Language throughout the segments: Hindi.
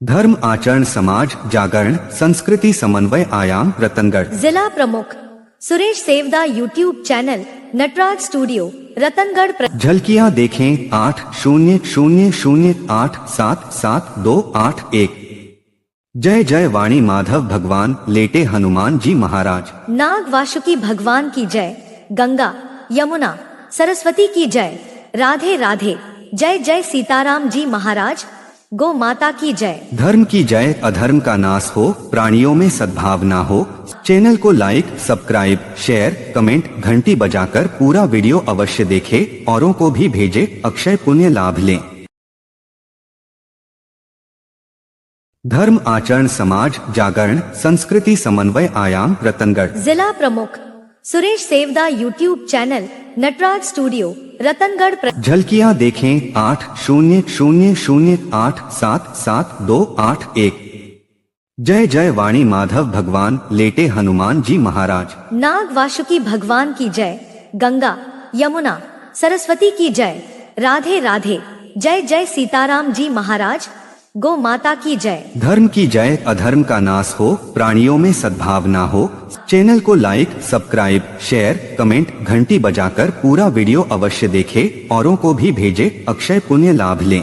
धर्म आचरण समाज जागरण संस्कृति समन्वय आयाम रतनगढ़। जिला प्रमुख Suresh Sevda YouTube channel Nataraj studio Ratangarh. झलकियां देखें 8000087728 जय जय वाणी माधव भगवान लेटे हनुमान जी महाराज। नाग वासुकी भगवान की जय। गंगा यमुना सरस्वती की जय। राधे राधे जय जय सीताराम जी महाराज। गौ माता की जय। धर्म की जय अधर्म का नाश हो, प्राणियों में सद्भावना हो। चैनल को लाइक सब्सक्राइब शेयर कमेंट घंटी बजाकर पूरा वीडियो अवश्य देखें, औरों को भी भेजे, अक्षय पुण्य लाभ लें। धर्म आचरण समाज जागरण संस्कृति समन्वय आयाम रतनगढ़। जिला प्रमुख Suresh Sevda YouTube channel Nataraj studio Ratangarh. झलकियां देखें 8000087728 जय जय वाणी माधव भगवान लेटे हनुमान जी महाराज। नाग वासुकी भगवान की जय। गंगा यमुना सरस्वती की जय। राधे राधे जय जय सीताराम जी महाराज। गौ माता की जय। धर्म की जय अधर्म का नाश हो, प्राणियों में सद्भावना हो। चैनल को लाइक सब्सक्राइब शेयर कमेंट घंटी बजाकर पूरा वीडियो अवश्य देखें, औरों को भी भेजे, अक्षय पुण्य लाभ लें।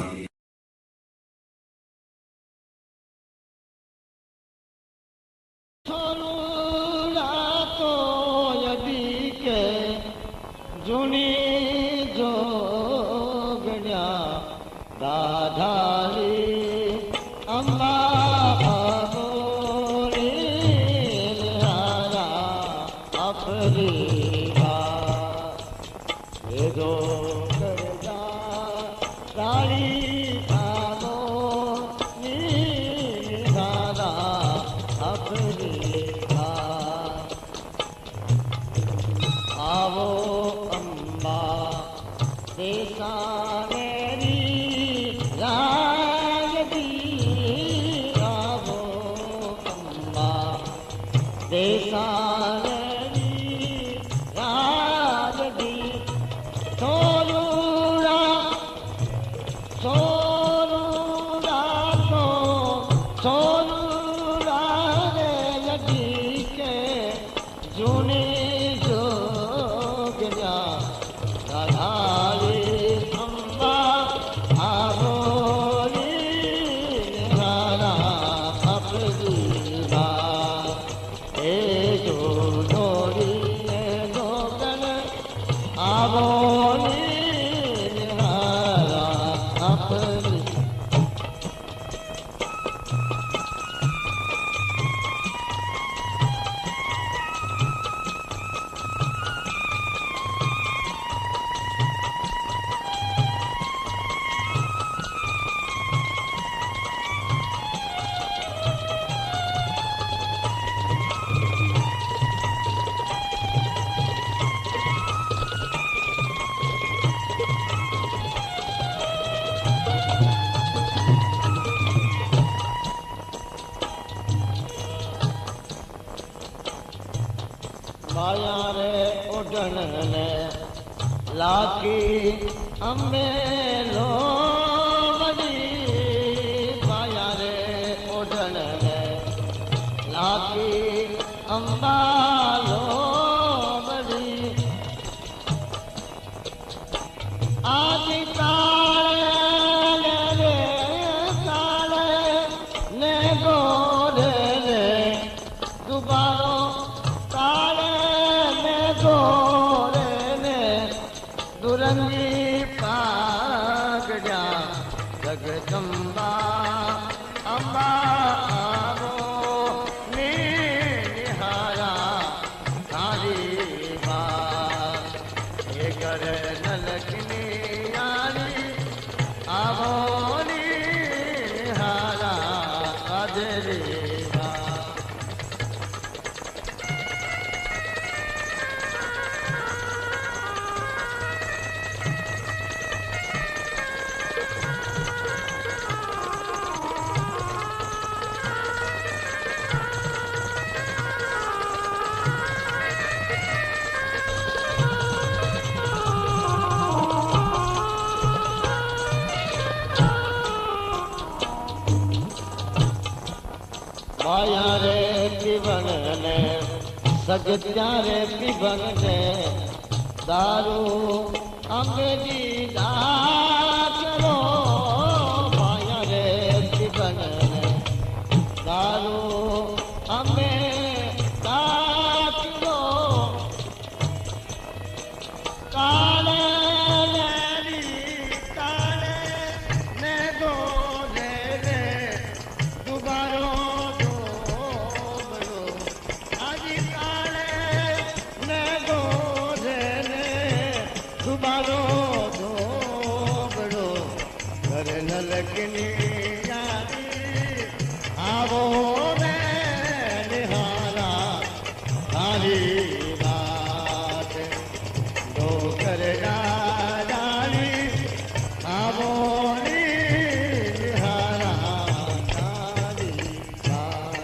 माया रे उड़न ने लाकी अम्बे लो बड़ी। माया रे उड़न ने लाकी अम्बा लो बड़ी। आज काले रे काले ने गोरे रे दुबारो दुरंगी पागड़ा जगदम्बा अम्बा आवो निहारा सारी बात ये कर नलकनी यारी आवो निहारा अदरी माया रे पीवन ने सगत्या रे पीवन ने दारू अंगेजी दाचरो माया रे पीवन ने दारू अंगे दाचरो काले लगनी यारी आवो रे निहारा थारी बात दो कर डाली आवो रे निहारा थारी बात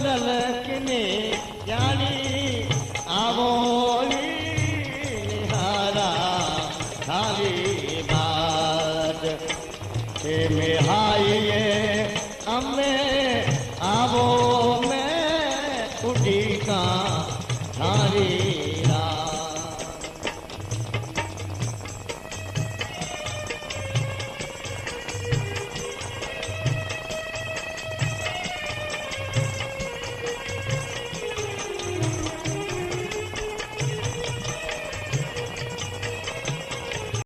ललकने यानी आवोली निहारा थारी बात में हाई